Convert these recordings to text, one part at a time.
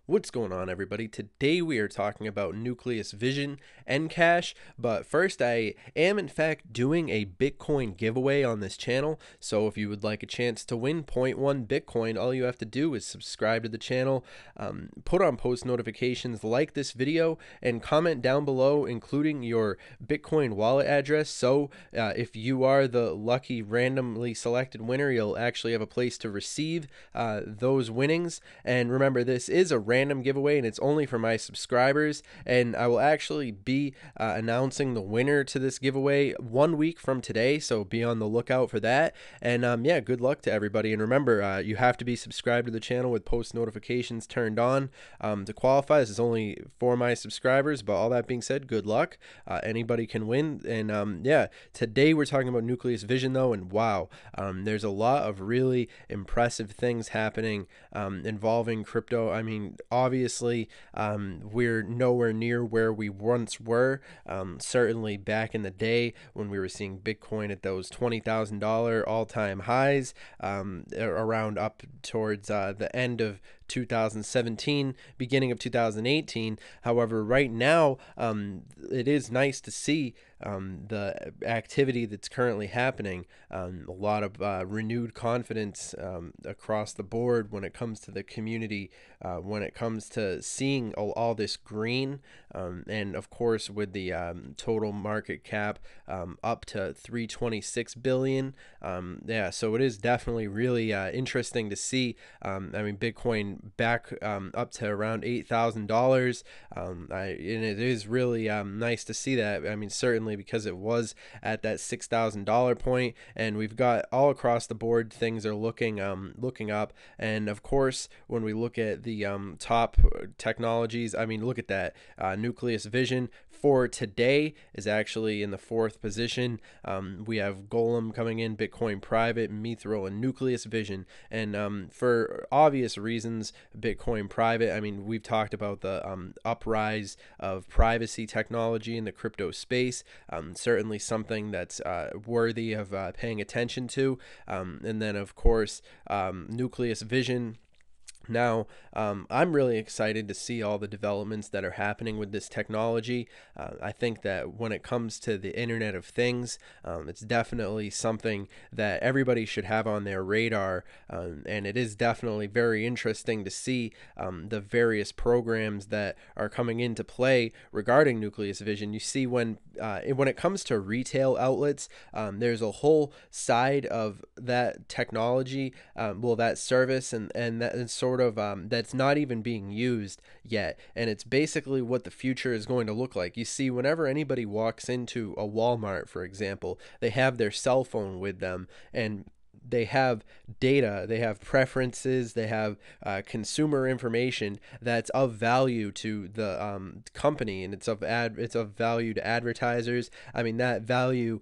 What's going on, everybody? Today we are talking about Nucleus Vision NCASH, but first I am in fact doing a Bitcoin giveaway on this channel, so if you would like a chance to win zero point 0.1 Bitcoin, all you have to do is subscribe to the channel, put on post notifications, like this video, and comment down below including your Bitcoin wallet address, so if you are the lucky randomly selected winner, you'll actually have a place to receive those winnings. And remember, this is a random giveaway and it's only for my subscribers, and I will actually be announcing the winner to this giveaway 1 week from today, so be on the lookout for that. And yeah, good luck to everybody, and remember, you have to be subscribed to the channel with post notifications turned on to qualify. This is only for my subscribers, but all that being said, good luck. Anybody can win. And yeah, today we're talking about Nucleus Vision though, and wow, there's a lot of really impressive things happening involving crypto. I mean, obviously, we're nowhere near where we once were. Certainly back in the day when we were seeing Bitcoin at those $20,000 all-time highs, around up towards the end of 2017, beginning of 2018. However, right now, it is nice to see the activity that's currently happening. A lot of renewed confidence across the board when it comes to the community, when it comes to seeing all this green, and of course with the total market cap up to 326 billion. Yeah, so it is definitely really interesting to see. I mean, Bitcoin back up to around $8,000, and it is really nice to see that. I mean, certainly because it was at that $6,000 point, and we've got all across the board things are looking up. And of course, when we look at the top technologies, I mean, look at that. Nucleus Vision for today is actually in the 4th position. We have Golem coming in, Bitcoin Private, Mithril, and Nucleus Vision. And for obvious reasons, Bitcoin Private, I mean, we've talked about the uprise of privacy technology in the crypto space. Certainly something that's worthy of paying attention to. And then, of course, Nucleus Vision. Now, I'm really excited to see all the developments that are happening with this technology. I think that when it comes to the Internet of Things, it's definitely something that everybody should have on their radar, and it is definitely very interesting to see the various programs that are coming into play regarding Nucleus Vision. You see, when it comes to retail outlets, there's a whole side of that technology, that service, and that sort of that's not even being used yet, and it's basically what the future is going to look like. You see, whenever anybody walks into a Walmart, for example, they have their cell phone with them, and they have data, they have preferences, they have consumer information that's of value to the company, and it's of value to advertisers. I mean, that value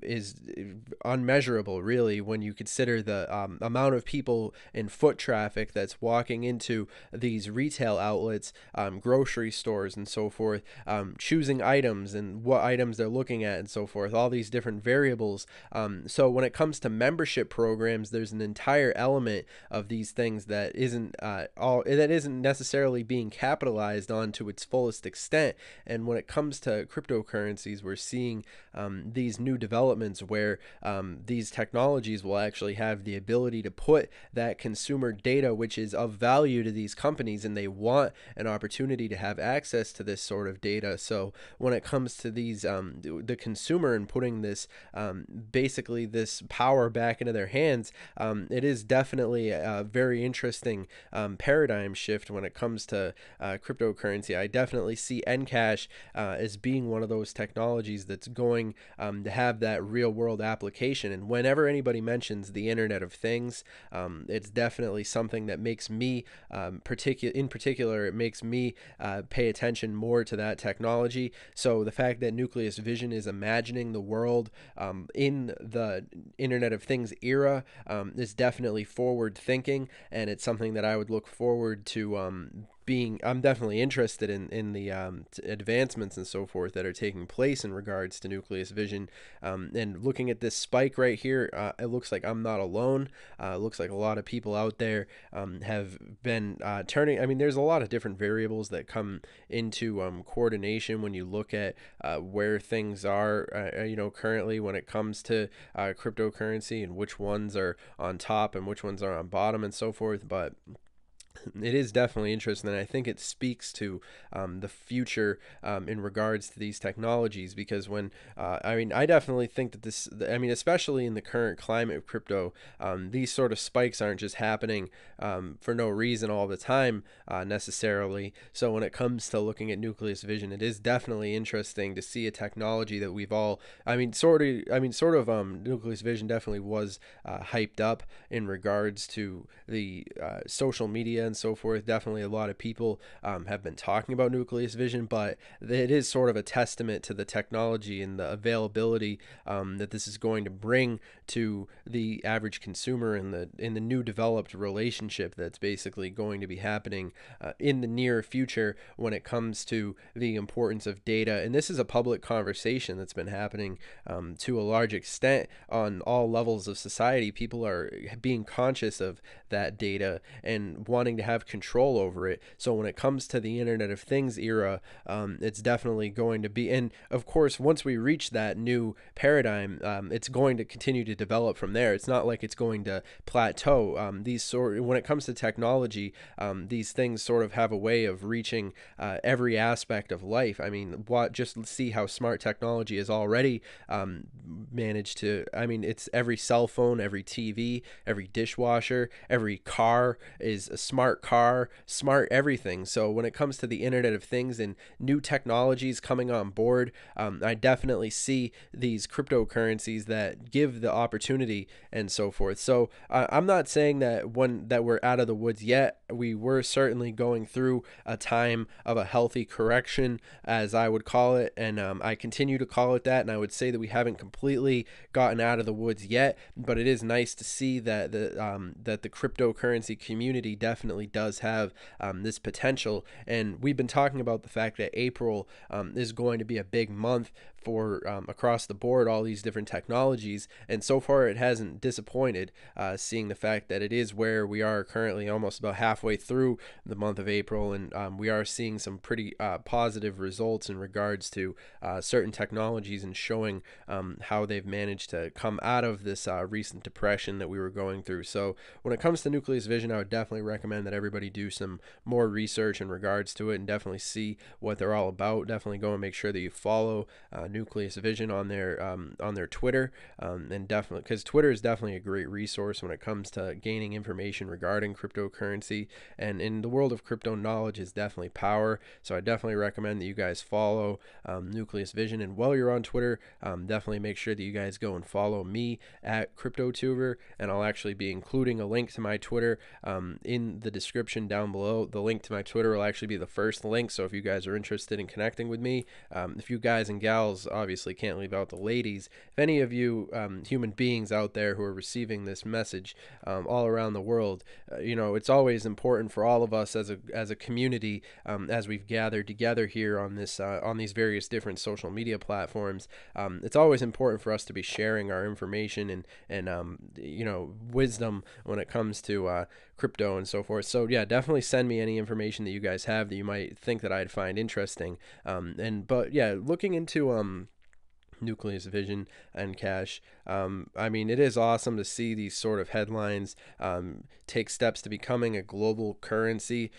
is unmeasurable, really, when you consider the amount of people in foot traffic that's walking into these retail outlets, grocery stores, and so forth, choosing items and what items they're looking at, and so forth. All these different variables. So when it comes to membership programs, there's an entire element of these things that isn't necessarily being capitalized on to its fullest extent. And when it comes to cryptocurrencies, we're seeing these new developments where these technologies will actually have the ability to put that consumer data, which is of value to these companies, and they want an opportunity to have access to this sort of data. So when it comes to these the consumer and putting this basically this power back into their hands, it is definitely a very interesting paradigm shift when it comes to cryptocurrency. I definitely see NCASH as being one of those technologies that's going to have that real world application. And whenever anybody mentions the Internet of Things, it's definitely something that makes me in particular, it makes me pay attention more to that technology. So the fact that Nucleus Vision is imagining the world in the Internet of Things era is definitely forward thinking, and it's something that I would look forward to I'm definitely interested in the advancements and so forth that are taking place in regards to nucleus vision. And looking at this spike right here, it looks like I'm not alone. It looks like a lot of people out there have been turning. I mean, there's a lot of different variables that come into coordination when you look at where things are, currently when it comes to cryptocurrency, and which ones are on top and which ones are on bottom and so forth. But it is definitely interesting, and I think it speaks to the future in regards to these technologies. Because I definitely think that especially in the current climate of crypto, these sort of spikes aren't just happening for no reason all the time necessarily. So when it comes to looking at nucleus vision, it is definitely interesting to see a technology that we've all, nucleus vision definitely was hyped up in regards to the social media and so forth. Definitely a lot of people have been talking about nucleus vision, but it is sort of a testament to the technology and the availability that this is going to bring to the average consumer in the new developed relationship that's basically going to be happening in the near future when it comes to the importance of data. And this is a public conversation that's been happening to a large extent on all levels of society. People are being conscious of that data and wanting to have control over it. So when it comes to the Internet of Things era, it's definitely going to be, and of course, once we reach that new paradigm, it's going to continue to develop from there. It's not like it's going to plateau. When it comes to technology, these things sort of have a way of reaching every aspect of life. I mean, just see how smart technology is already managed to. I mean, it's every cell phone, every TV, every dishwasher, every car is a smart car, smart everything. So when it comes to the Internet of Things and new technologies coming on board, I definitely see these cryptocurrencies that give the opportunity and so forth. So I'm not saying that we're out of the woods yet. We were certainly going through a time of a healthy correction, as I would call it, and I continue to call it that. And I would say that we haven't completely gotten out of the woods yet, but it is nice to see that the cryptocurrency community definitely does have this potential. And we've been talking about the fact that April is going to be a big month for across the board, all these different technologies, and so far it hasn't disappointed, seeing the fact that it is where we are currently, almost about halfway through the month of April, and we are seeing some pretty positive results in regards to certain technologies, and showing how they've managed to come out of this recent depression that we were going through. So when it comes to nucleus vision, I would definitely recommend that everybody do some more research in regards to it and definitely see what they're all about. Definitely go and make sure that you follow Nucleus Vision on their Twitter, and definitely, because Twitter is definitely a great resource when it comes to gaining information regarding cryptocurrency. And in the world of crypto, knowledge is definitely power. So I definitely recommend that you guys follow Nucleus Vision. And while you're on Twitter, definitely make sure that you guys go and follow me at CryptoTuber, and I'll actually be including a link to my Twitter in the description down below. The link to my Twitter will actually be the first link. So if you guys are interested in connecting with me, if you guys and gals, obviously can't leave out the ladies, if any of you human beings out there who are receiving this message all around the world, it's always important for all of us as a community, as we've gathered together here on these various different social media platforms. It's always important for us to be sharing our information and wisdom when it comes to crypto and so forth. So yeah, definitely send me any information that you guys have that you might think that I'd find interesting. But yeah, looking into Nucleus Vision and NCASH. It is awesome to see these sort of headlines take steps to becoming a global currency.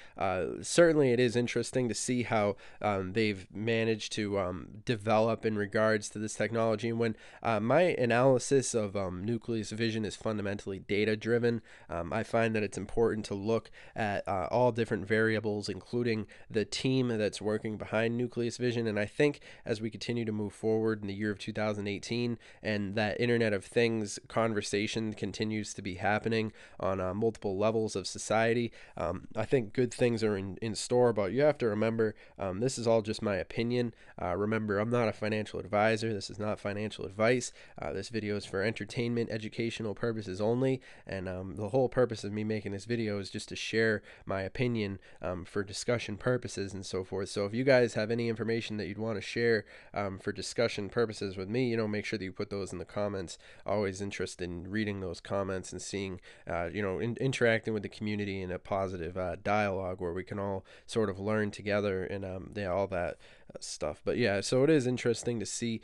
Certainly, it is interesting to see how they've managed to develop in regards to this technology. And when my analysis of Nucleus Vision is fundamentally data-driven, I find that it's important to look at all different variables, including the team that's working behind Nucleus Vision. And I think as we continue to move forward in the years year of 2018, and that Internet of Things conversation continues to be happening on multiple levels of society. I think good things are in store, but you have to remember, this is all just my opinion. Remember, I'm not a financial advisor. This is not financial advice. This video is for entertainment, educational purposes only, and the whole purpose of me making this video is just to share my opinion for discussion purposes and so forth. So if you guys have any information that you'd want to share for discussion purposes with me, make sure that you put those in the comments. Always interested in reading those comments and seeing, interacting with the community in a positive dialogue where we can all sort of learn together and all that stuff. But yeah, so it is interesting to see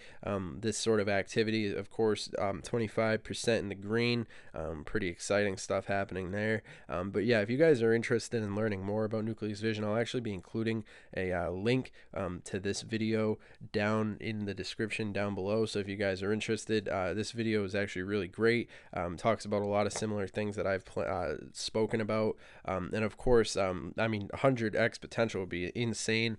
this sort of activity. Of course, 25% in the green, pretty exciting stuff happening there. But yeah, if you guys are interested in learning more about Nucleus Vision, I'll actually be including a link to this video down in the description down below. So if you guys are interested, this video is actually really great. Talks about a lot of similar things that I've spoken about. And of course, 100x potential would be insane.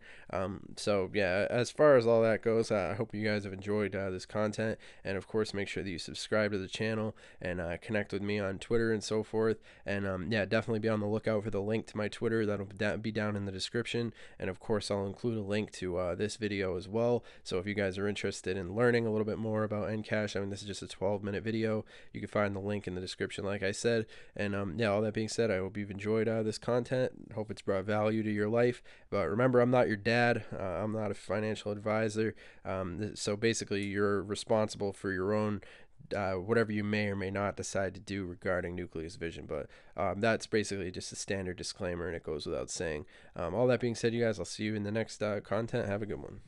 So yeah, as far as all that goes, I hope you guys have enjoyed this content, and of course make sure that you subscribe to the channel and connect with me on Twitter and so forth. And yeah, definitely be on the lookout for the link to my Twitter. That'll be down in the description, and of course I'll include a link to this video as well. So if you guys are interested in learning a little bit more about NCASH, this is just a 12-minute video. You can find the link in the description, like I said. And yeah, all that being said, I hope you've enjoyed this content. Hope it's brought value to your life. But remember, I'm not your dad. I'm not a financial advisor. So basically, you're responsible for your own whatever you may or may not decide to do regarding Nucleus Vision. But that's basically just a standard disclaimer, and it goes without saying. All that being said, you guys, I'll see you in the next content. Have a good one.